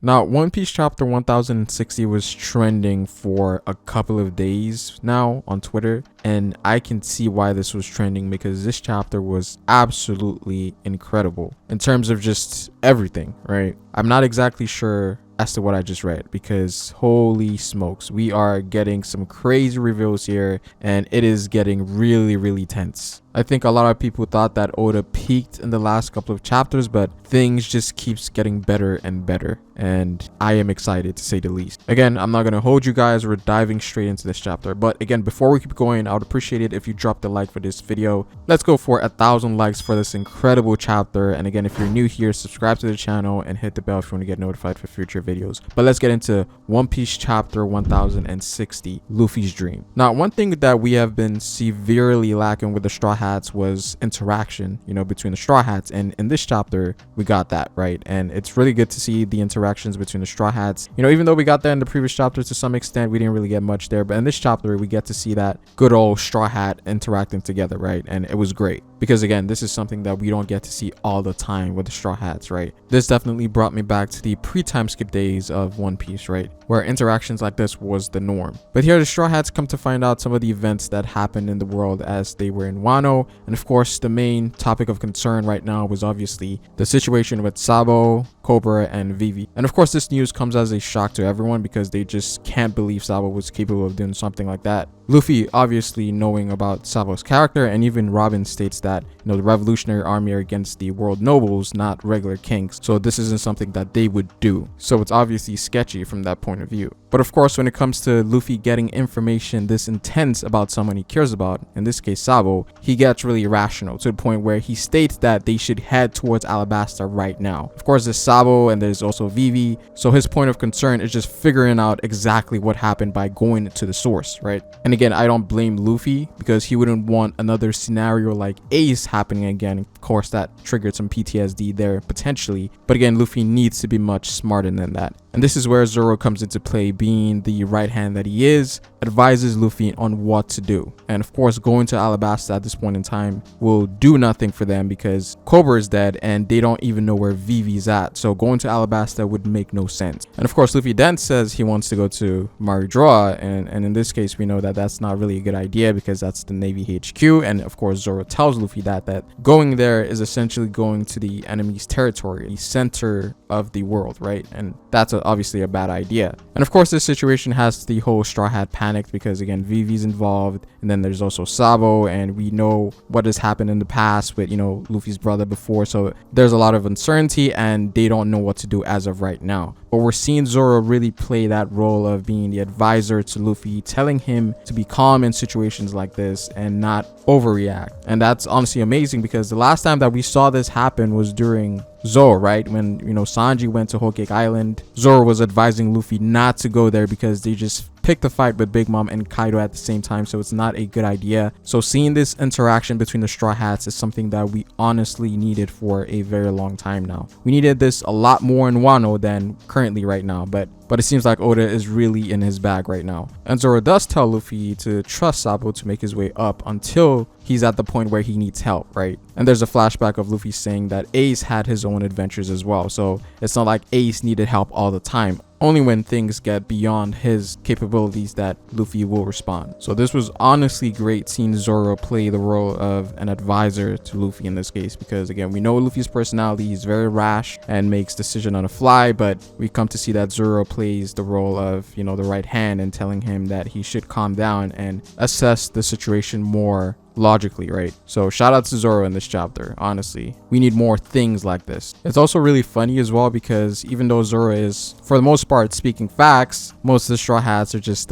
Now, One Piece chapter 1060 was trending for a couple of days now on Twitter, and I can see why this was trending because this chapter was absolutely incredible in terms of just everything, right? I'm not exactly sure as to what I just read because holy smokes, we are getting some crazy reveals here and it is getting really tense. I think a lot of people thought that Oda peaked in the last couple of chapters, but things just keeps getting better and better, and I am excited to say the least. Again, I'm not going to hold you guys. We're diving straight into this chapter, but again, before we keep going, I would appreciate it if you dropped a like for this video. Let's go for 1,000 likes for this incredible chapter. And again, if you're new here, subscribe to the channel and hit the bell if you want to get notified for future videos. But let's get into One Piece chapter 1060, Luffy's Dream. Now, one thing that we have been severely lacking with the Straw Hats was interaction, between the Straw Hats, and in this chapter we got that, right? And it's really good to see the interactions between the Straw Hats. Even though we got that in the previous chapters to some extent, we didn't really get much there, but in this chapter we get to see that good old Straw Hat interacting together, right? And it was great because again, this is something that we don't get to see all the time with the Straw Hats, right? This definitely brought me back to the pre-time skip days of One Piece, right, where interactions like this was the norm. But here the Straw Hats come to find out some of the events that happened in the world as they were in Wano. And of course, the main topic of concern right now was obviously the situation with Sabo, Cobra, and Vivi. And of course, this news comes as a shock to everyone because they just can't believe Sabo was capable of doing something like that. Luffy obviously knowing about Sabo's character, and even Robin states that the revolutionary army are against the world nobles, not regular kings, so this isn't something that they would do. So it's obviously sketchy from that point of view. But of course, when it comes to Luffy getting information this intense about someone he cares about, in this case Sabo, he gets really irrational to the point where he states that they should head towards Alabasta right now. Of course, there's Sabo and there's also Vivi, so his point of concern is just figuring out exactly what happened by going to the source, right? And again, I don't blame Luffy because he wouldn't want another scenario like Ace happening again. Of course, that triggered some PTSD there potentially, but again, Luffy needs to be much smarter than that. And this is where Zoro comes into play, being the right hand that he is, advises Luffy on what to do. And of course, going to Alabasta at this point in time will do nothing for them because Cobra is dead and they don't even know where Vivi's at. So going to Alabasta would make no sense. And of course, Luffy then says he wants to go to Maridroa, and in this case, we know that that's not really a good idea because that's the Navy HQ. And of course, Zoro tells Luffy that going there is essentially going to the enemy's territory, the center of the world, right? And that's obviously a bad idea. And of course, this situation has the whole Straw Hat panicked because again, Vivi's involved, and then there's also Sabo, and we know what has happened in the past with Luffy's brother before, so there's a lot of uncertainty and they don't know what to do as of right now. But we're seeing Zoro really play that role of being the advisor to Luffy, telling him to be calm in situations like this and not overreact. And that's honestly amazing because the last time that we saw this happen was during Zoro, right? When Sanji went to Whole Cake Island, Zoro was advising Luffy not to go there because they just picked a fight with Big Mom and Kaido at the same time, so it's not a good idea. So seeing this interaction between the Straw Hats is something that we honestly needed for a very long time now. We needed this a lot more in Wano than currently right now, but it seems like Oda is really in his bag right now. And Zoro does tell Luffy to trust Sabo to make his way up until he's at the point where he needs help, right? And there's a flashback of Luffy saying that Ace had his own adventures as well, so it's not like Ace needed help all the time. Only when things get beyond his capabilities that Luffy will respond. So this was honestly great seeing Zoro play the role of an advisor to Luffy in this case, because again, we know Luffy's personality, he's very rash and makes decisions on the fly, but we come to see that Zoro plays the role of the right hand and telling him that he should calm down and assess the situation more logically, right? So shout out to Zoro in this chapter. Honestly, we need more things like this. It's also really funny as well because even though Zoro is for the most part speaking facts, most of the Straw Hats are just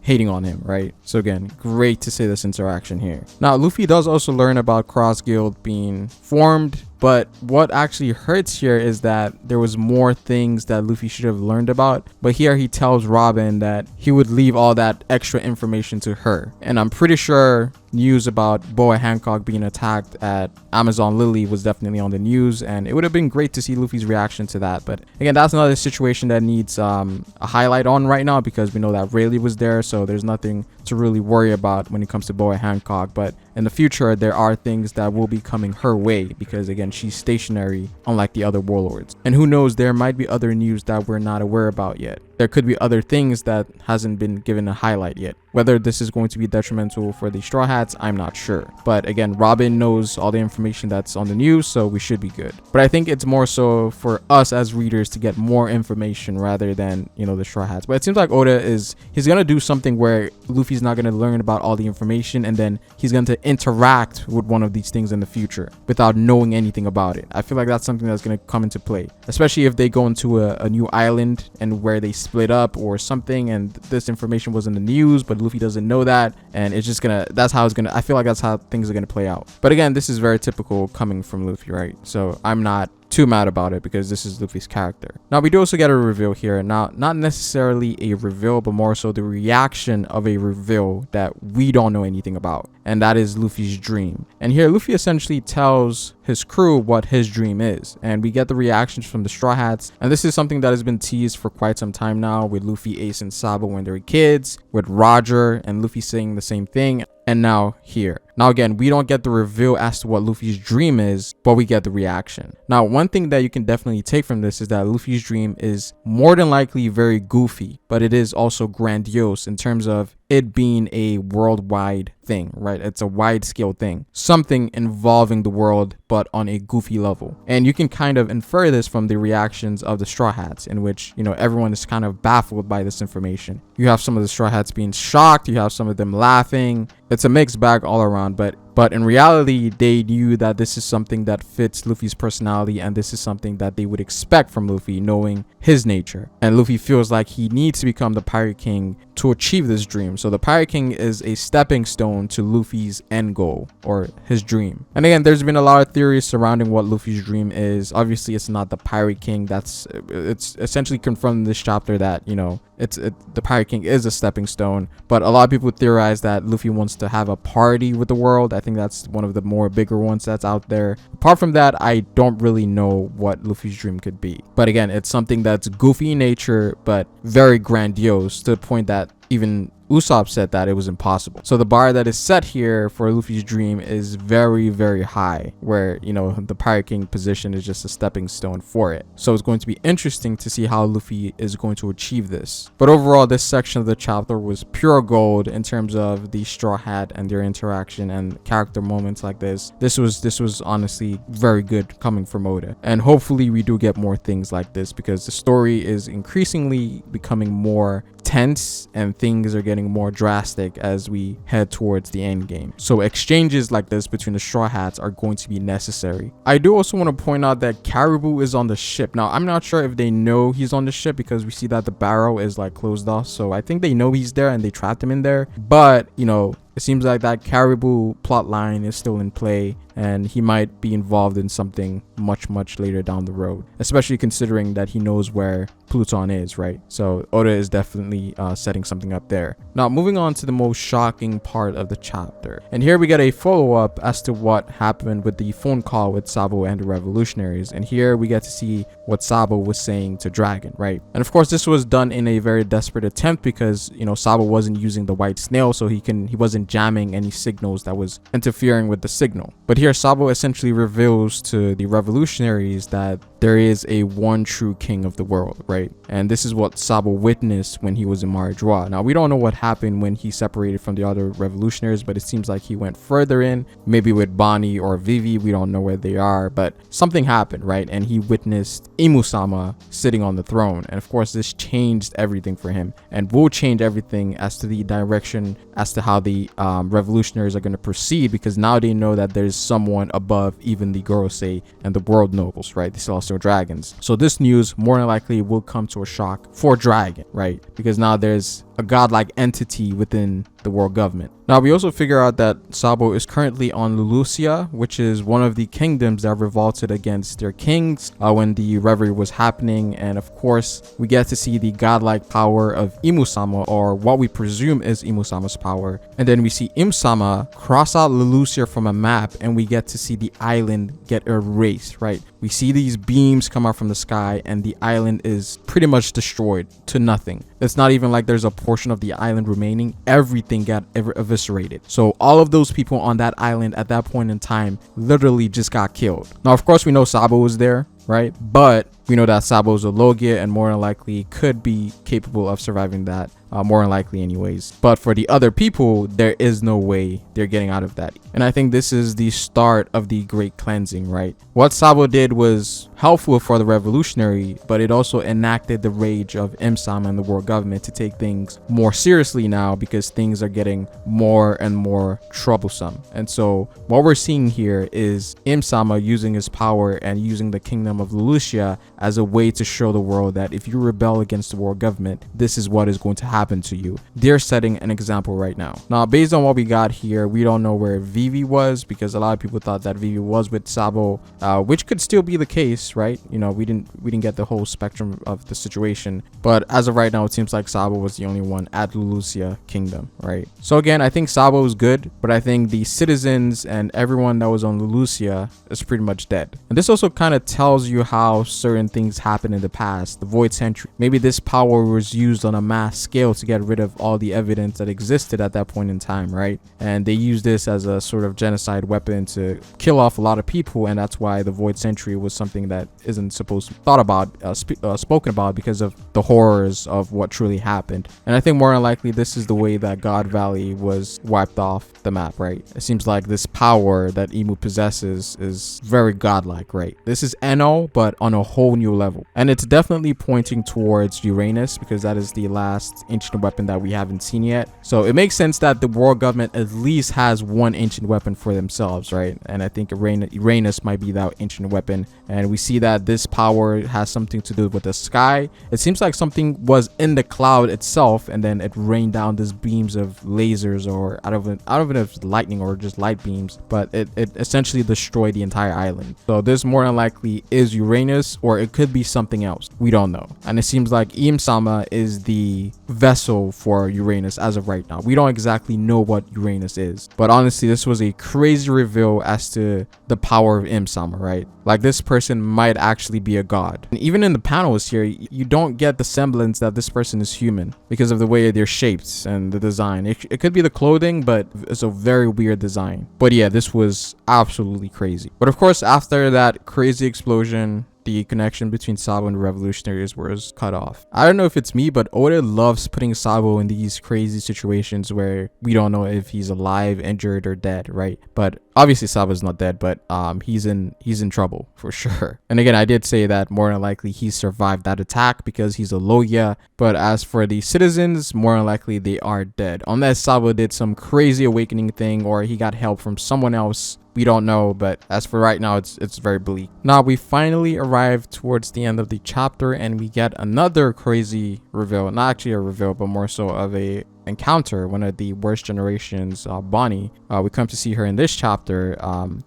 hating on him, right? So again, great to see this interaction here. Now Luffy does also learn about Cross Guild being formed, but what actually hurts here is that there was more things that Luffy should have learned about, but here he tells Robin that he would leave all that extra information to her. And I'm pretty sure news about Boa Hancock being attacked at Amazon Lily was definitely on the news, and it would have been great to see Luffy's reaction to that. But again, that's another situation that needs a highlight on right now because we know that Rayleigh was there, so there's nothing to really worry about when it comes to Boa Hancock. But in the future there are things that will be coming her way, because again, she's stationary unlike the other warlords. And who knows, there might be other news that we're not aware about yet. There could be other things that hasn't been given a highlight yet. Whether this is going to be detrimental for the Straw Hats, I'm not sure. But again, Robin knows all the information that's on the news, so we should be good. But I think it's more so for us as readers to get more information rather than, you know, the Straw Hats. But it seems like Oda he's gonna do something where Luffy's not gonna learn about all the information, and then he's going to interact with one of these things in the future without knowing anything about it. I feel like that's something that's going to come into play, especially if they go into a new island and where they split up or something, and this information was in the news but Luffy doesn't know that, and it's just gonna, that's how it's gonna, I feel like that's how things are gonna play out. But again, this is very typical coming from Luffy, right? So I'm not too mad about it because this is Luffy's character. Now we do also get a reveal here. Now, not necessarily a reveal, but more so the reaction of a reveal that we don't know anything about, and that is Luffy's dream. And here Luffy essentially tells his crew what his dream is, and we get the reactions from the Straw Hats. And this is something that has been teased for quite some time now, with Luffy, Ace, and Sabo when they were kids, with Roger and Luffy saying the same thing, and now here. Now again, we don't get the reveal as to what Luffy's dream is, but we get the reaction. Now, one thing that you can definitely take from this is that Luffy's dream is more than likely very goofy, but it is also grandiose in terms of it being a worldwide thing, right? It's a wide scale thing, something involving the world, but on a goofy level. And you can kind of infer this from the reactions of the Straw Hats, in which, you know, everyone is kind of baffled by this information. You have some of the Straw Hats being shocked, you have some of them laughing. It's a mixed bag all around, but in reality, they knew that this is something that fits Luffy's personality, and this is something that they would expect from Luffy, knowing his nature. And Luffy feels like he needs to become the Pirate King to achieve this dream. So the Pirate King is a stepping stone to Luffy's end goal, or his dream. And again, there's been a lot of theories surrounding what Luffy's dream is. Obviously, it's not the Pirate King. It's essentially confirmed in this chapter that, you know, the Pirate King is a stepping stone. But a lot of people theorize that Luffy wants to have a party with the world. I think that's one of the more bigger ones that's out there. Apart from that, I don't really know what Luffy's dream could be. But again, it's something that's goofy in nature, but very grandiose, to the point that even Usopp said that it was impossible. So the bar that is set here for Luffy's dream is very, very high, where, you know, the Pirate King position is just a stepping stone for it. So it's going to be interesting to see how Luffy is going to achieve this. But overall, this section of the chapter was pure gold in terms of the Straw Hat and their interaction and character moments like this. This was honestly very good coming from Oda. And hopefully we do get more things like this, because the story is increasingly becoming more tense and things are getting more drastic as we head towards the end game. So exchanges like this between the Straw Hats are going to be necessary. I do also want to point out that Caribou is on the ship. Now, I'm not sure if they know he's on the ship, because we see that the barrel is like closed off. So I think they know he's there and they trapped him in there. But, you know, it seems like that Caribou plot line is still in play, and he might be involved in something much, much later down the road, especially considering that he knows where Pluton is, right? So Oda is definitely setting something up there. Now, moving on to the most shocking part of the chapter. And here we get a follow-up as to what happened with the phone call with Sabo and the revolutionaries. And here we get to see what Sabo was saying to Dragon, right? And of course, this was done in a very desperate attempt, because, you know, Sabo wasn't using the white snail, so he wasn't jamming any signals that was interfering with the signal. But here Sabo essentially reveals to the revolutionaries that there is a one true king of the world, right? And this is what Sabo witnessed when he was in Maradroit. Now, we don't know what happened when he separated from the other revolutionaries, but it seems like he went further in, maybe with Bonnie or Vivi. We don't know where they are, but something happened, right? And he witnessed Imu-sama sitting on the throne. And of course, this changed everything for him, and will change everything as to the direction as to how the revolutionaries are going to proceed, because now they know that there's someone above even the Gorosei and the world nobles, right? The Celestial Dragons. So this news more than likely will come to a shock for Dragon, right? Because now there's a godlike entity within the world government. Now, we also figure out that Sabo is currently on Lulusia, which is one of the kingdoms that revolted against their kings when the reverie was happening. And of course, we get to see the godlike power of Imu-sama, or what we presume is Imu-sama's power. And then we see Im-sama cross out Lulusia from a map, and we get to see the island get erased, right? We see these beams come out from the sky, and the island is pretty much destroyed to nothing. It's not even like there's a portion of the island remaining. Everything got eviscerated. So all of those people on that island at that point in time literally just got killed. Now, of course, we know SABO was there, right? But we know that SABO is a Logia and more than likely could be capable of surviving that, more than likely anyways. But for the other people, there is no way they're getting out of that. And I think this is the start of the great cleansing, right? What SABO did was helpful for the revolutionary, but it also enacted the rage of Imsama and the world government to take things more seriously now, because things are getting more and more troublesome. And so what we're seeing here is Imsama using his power and using the kingdom of Lucia as a way to show the world that if you rebel against the world government, this is what is going to happen to you. They're setting an example right now. Now, based on what we got here, we don't know where Vivi was, because a lot of people thought that Vivi was with SABO, which could still be the case, right? You know, we didn't get the whole spectrum of the situation, but as of right now, it seems like SABO was the only one at Lucia Kingdom, right? So again, I think SABO is good, but I think the citizens and everyone that was on Lucia is pretty much dead. And this also kind of tells you how certain things happened in the past. The Void Century, maybe this power was used on a mass scale to get rid of all the evidence that existed at that point in time, right? And they used this as a sort of genocide weapon to kill off a lot of people, and that's why the Void Century was something that isn't supposed to be thought about, spoken about, because of the horrors of what truly happened. And I think more than likely this is the way that God Valley was wiped off the map, right? It seems like this power that IMU possesses is very godlike, right? This is NO, but on a whole new level. And it's definitely pointing towards Uranus, because that is the last ancient weapon that we haven't seen yet. So it makes sense that the world government at least has one ancient weapon for themselves, right? And I think Uranus might be that ancient weapon. And we see that this power has something to do with the sky. It seems like something was in the cloud itself, and then it rained down these beams of lasers, or I don't know if it's lightning or just light beams, but it essentially destroyed the entire island. So this more than likely is Uranus, or it could be something else. We don't know. And it seems like Imsama is the vessel for Uranus as of right now. We don't exactly know what Uranus is, but honestly, this was a crazy reveal as to the power of Imsama, right? Like, this person might actually be a god. And even in the panels here, you don't get the semblance that this person is human because of the way they're shaped and the design. It could be the clothing, but it's a very weird design. But yeah, this was absolutely crazy. But of course, after that crazy explosion, the connection between SABO and the revolutionaries was cut off. I don't know if it's me, but Oda loves putting SABO in these crazy situations where we don't know if he's alive, injured, or dead, right? But obviously SABO's not dead, but he's in trouble for sure. And again, I did say that more than likely he survived that attack because he's a Logia. But as for the citizens, more than likely they are dead, unless SABO did some crazy awakening thing or he got help from someone else. We don't know, but as for right now, it's very bleak. Now we finally arrived towards the end of the chapter, and we get another crazy reveal. Not actually a reveal, but more so of a encounter. One of the worst generations, Bonnie. We come to see her in this chapter,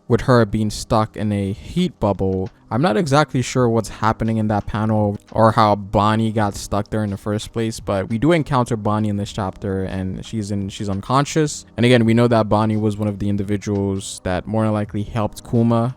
with her being stuck in a heat bubble. I'm not exactly sure what's happening in that panel or how Bonnie got stuck there in the first place, but we do encounter Bonnie in this chapter, and she's unconscious. And again, we know that Bonnie was one of the individuals that more than likely helped Kuma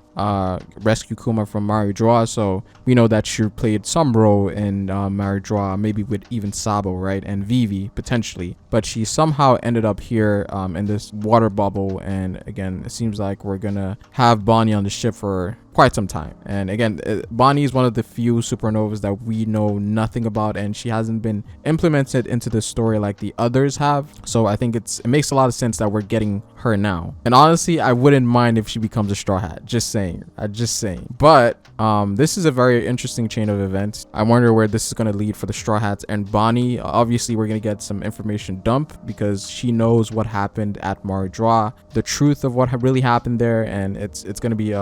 rescue Kuma from Maridra, so we know that she played some role in Maridra, maybe with even SABO, right, and Vivi potentially, but she somehow ended up here in this water bubble. And again, it seems like we're gonna have Bonnie on the ship for quite some time. And again, Bonnie is one of the few supernovas that we know nothing about, and she hasn't been implemented into the story like the others have. So I think it makes a lot of sense that we're getting her now. And honestly, I wouldn't mind if she becomes a Straw Hat. Just saying. But this is a very interesting chain of events. I wonder where this is going to lead for the Straw Hats and Bonnie. Obviously, we're going to get some information dump because she knows what happened at Maridra, the truth of what really happened there, and it's going to be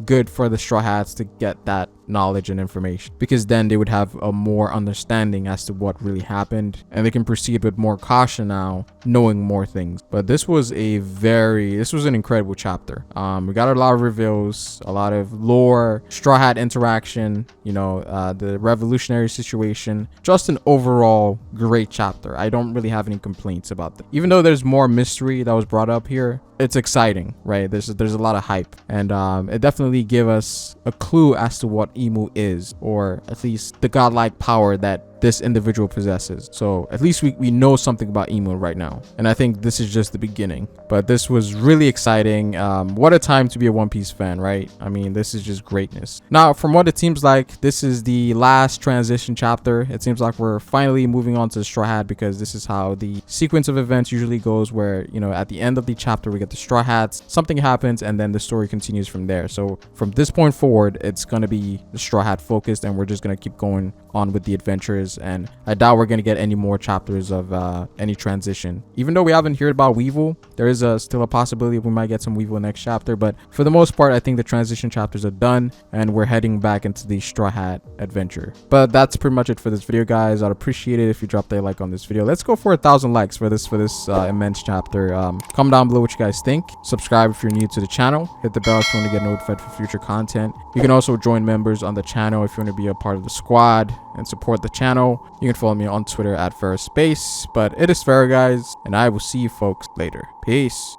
good for the Straw Hats to get that knowledge and information, because then they would have a more understanding as to what really happened, and they can proceed with more caution now, knowing more things. But this was an incredible chapter. We got a lot of reveals, a lot of lore, Straw Hat interaction, the revolutionary situation. Just an overall great chapter. I don't really have any complaints about that. Even though there's more mystery that was brought up here, it's exciting, right? There's a lot of hype, and it definitely gave us a clue as to what IMU is, or at least the godlike power that this individual possesses. So at least we know something about Emu right now, and I think this is just the beginning. But this was really exciting. What a time to be a One Piece fan, right? I mean, this is just greatness. Now, from what it seems like, this is the last transition chapter. It seems like we're finally moving on to the Straw Hat, because this is how the sequence of events usually goes, where, you know, at the end of the chapter we get the Straw Hats, something happens, and then the story continues from there. So from this point forward, it's gonna be the Straw Hat focused, and we're just gonna keep going on with the adventures. And I doubt we're gonna get any more chapters of any transition. Even though we haven't heard about Weevil, there is still a possibility we might get some Weevil next chapter, but for the most part, I think the transition chapters are done, and we're heading back into the Straw Hat adventure. But that's pretty much it for this video, guys. I'd appreciate it if you dropped a like on this video. Let's go for 1,000 likes for this immense chapter. Comment down below what you guys think. Subscribe if you're new to the channel. Hit the bell if you want to get notified for future content. You can also join members on the channel if you want to be a part of the squad and support the channel. You can follow me on Twitter at @FerrisSpace. But it is Farrah, guys, and I will see you folks later. Peace.